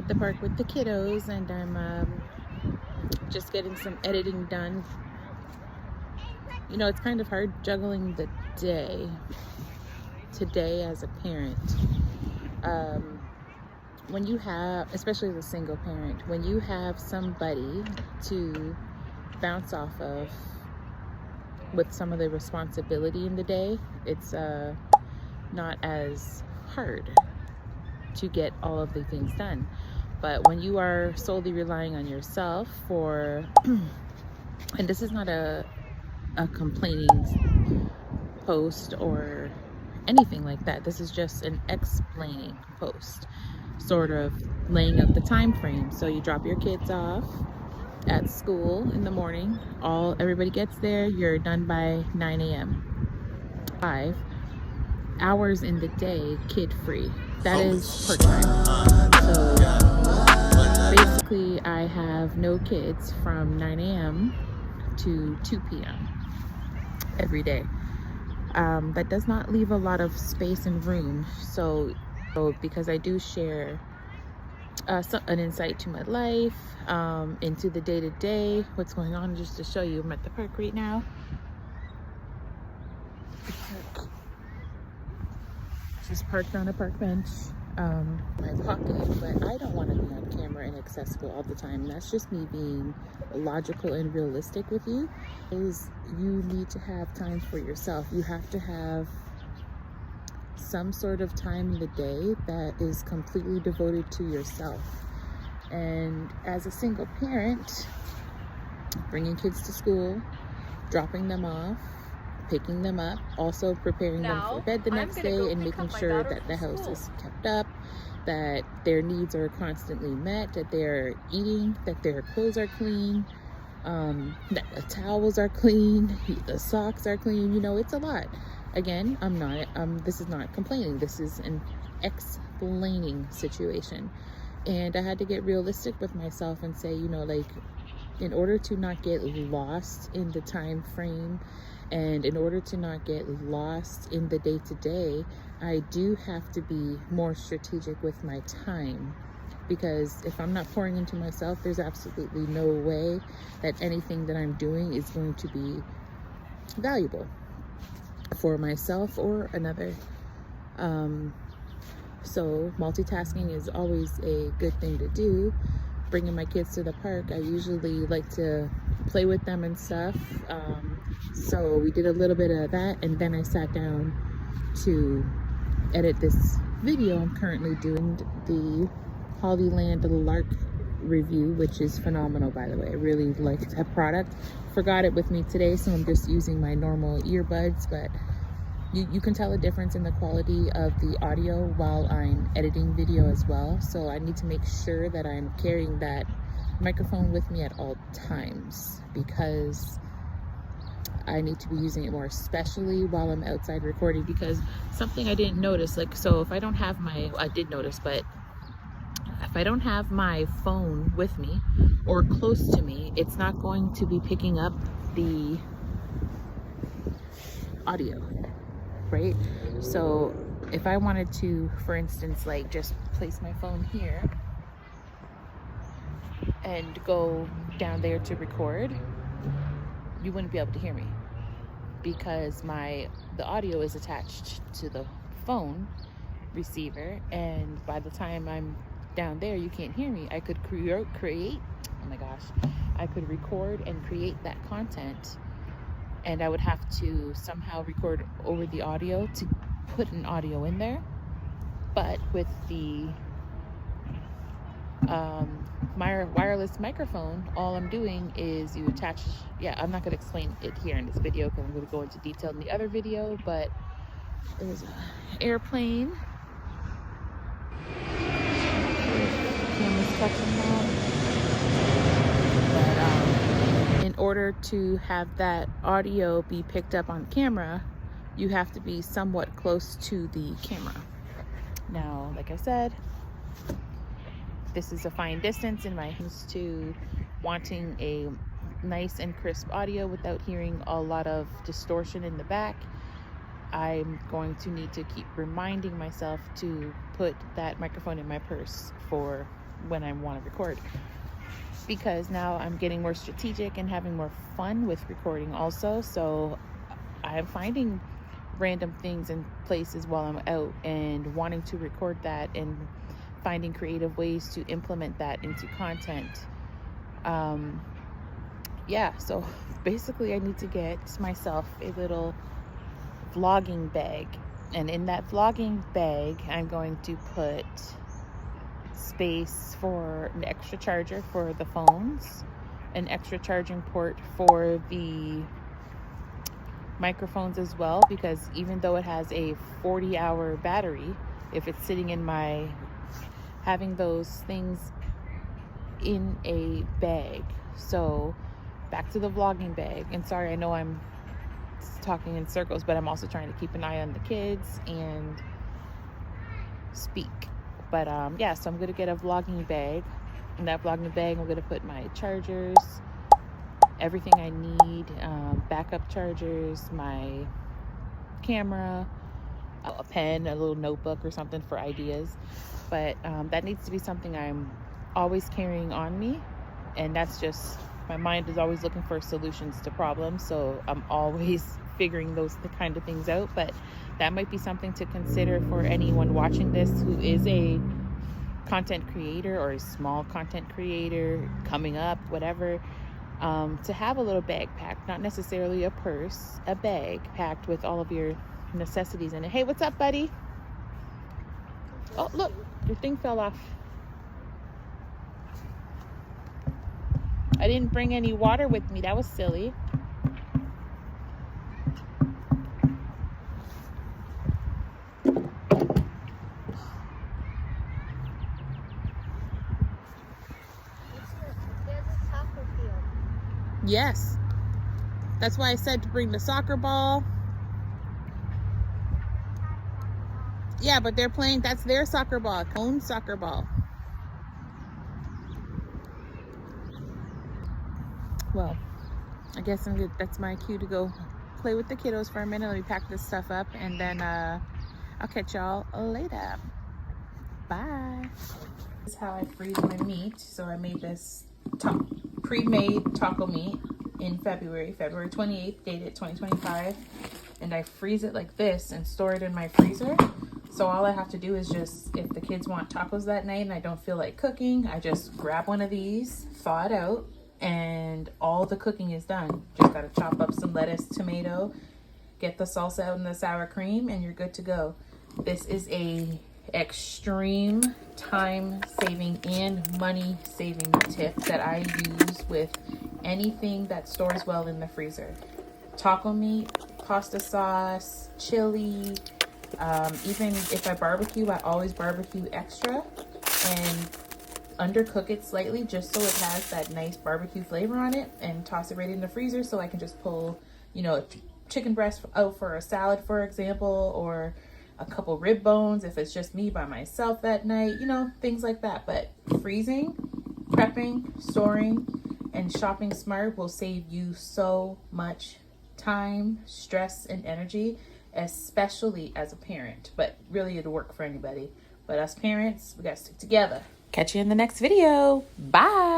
the park with the kiddos, and I'm just getting some editing done. You know, it's kind of hard juggling the day today as a parent. When you have, especially as a single parent, when you have somebody to bounce off of with some of the responsibility in the day, it's not as hard to get all of the things done. But when you are solely relying on yourself for, and this is not a complaining post or anything like that, this is just an explaining post, sort of laying out the time frame. So you drop your kids off at school in the morning, everybody gets there, you're done by 9 a.m. 5 hours in the day kid free. That is part time. So basically I have no kids from 9 a.m. to 2 p.m. every day. That does not leave a lot of space and room. So because I do share an insight to my life, into the day-to-day, what's going on, just to show you, I'm at the park right now. Just parked on a park bench, my pocket, but I don't want to be on camera and accessible all the time. That's just me being logical and realistic with you. Is you need to have time for yourself. You have to have some sort of time in the day that is completely devoted to yourself. And as a single parent, bringing kids to school, dropping them off, picking them up, also preparing them for bed the next day, and making sure that the house is kept up, that their needs are constantly met, that they're eating, that their clothes are clean, that the towels are clean, the socks are clean. You know, it's a lot. Again, this is not complaining, this is an explaining situation. And I had to get realistic with myself and say, you know, like, in order to not get lost in the time frame, and in order to not get lost in the day-to-day, I do have to be more strategic with my time. Because if I'm not pouring into myself, there's absolutely no way that anything that I'm doing is going to be valuable for myself or another. So multitasking is always a good thing to do. Bringing my kids to the park, I usually like to play with them and stuff. So we did a little bit of that, and then I sat down to edit this video. I'm currently doing the Hollyland Lark review, which is phenomenal, by the way. I really liked that product. Forgot it with me today, so I'm just using my normal earbuds, but you can tell a difference in the quality of the audio while I'm editing video as well. So I need to make sure that I'm carrying that microphone with me at all times, because I need to be using it more, especially while I'm outside recording. Because something I didn't notice, like, so if I don't have I did notice, but if I don't have my phone with me or close to me, it's not going to be picking up the audio, right? So if I wanted to, for instance, like, just place my phone here and go down there to record, you wouldn't be able to hear me, because the audio is attached to the phone receiver, and by the time I'm down there, you can't hear me. I could I could record and create that content, and I would have to somehow record over the audio to put an audio in there. But with the wireless microphone, all I'm doing is you attach, I'm not going to explain it here in this video because I'm going to go into detail in the other video, but there's an airplane. Camera's catching that. But in order to have that audio be picked up on camera, you have to be somewhat close to the camera. Now, like I said, this is a fine distance in my hands to wanting a nice and crisp audio without hearing a lot of distortion in the back. I'm going to need to keep reminding myself to put that microphone in my purse for when I want to record, because now I'm getting more strategic and having more fun with recording also. So I'm finding random things and places while I'm out and wanting to record that and finding creative ways to implement that into content. Yeah, so basically I need to get myself a little vlogging bag, and in that vlogging bag I'm going to put space for an extra charger for the phones, an extra charging port for the microphones as well, because even though it has a 40-hour battery, if it's sitting in my, having those things in a bag. So back to the vlogging bag, and sorry, I know I'm talking in circles, but I'm also trying to keep an eye on the kids and speak. But yeah, so I'm gonna get a vlogging bag. In that vlogging bag I'm gonna put my chargers, everything I need, backup chargers, my camera, a pen, a little notebook or something for ideas. But that needs to be something I'm always carrying on me, and that's just, my mind is always looking for solutions to problems, so I'm always figuring those kind of things out. But that might be something to consider for anyone watching this who is a content creator or a small content creator coming up, whatever, to have a little bag packed, not necessarily a purse, a bag packed with all of your necessities in it. Hey, what's up, buddy? Oh, look, your thing fell off. I didn't bring any water with me. That was silly. Yes. That's why I said to bring the soccer ball. Yeah, but they're playing, that's their soccer ball, own soccer ball. Well, I guess I'm good. That's my cue to go play with the kiddos for a minute. Let me pack this stuff up, and then I'll catch y'all later. Bye. This is how I freeze my meat. So I made this pre-made taco meat in February 28th, dated 2025. And I freeze it like this and store it in my freezer. So all I have to do is just, if the kids want tacos that night and I don't feel like cooking, I just grab one of these, thaw it out, and all the cooking is done. Just gotta chop up some lettuce, tomato, get the salsa out and the sour cream, and you're good to go. This is a extreme time saving and money saving tip that I use with anything that stores well in the freezer. Taco meat, pasta sauce, chili, even if I barbecue, I always barbecue extra and undercook it slightly just so it has that nice barbecue flavor on it, and toss it right in the freezer so I can just pull, you know, chicken breast out for a salad, for example, or a couple rib bones if it's just me by myself that night, you know, things like that. But freezing, prepping, storing, and shopping smart will save you so much time, stress, and energy, especially as a parent. But really, it'll work for anybody. But us parents, we gotta stick together. Catch you in the next video. Bye.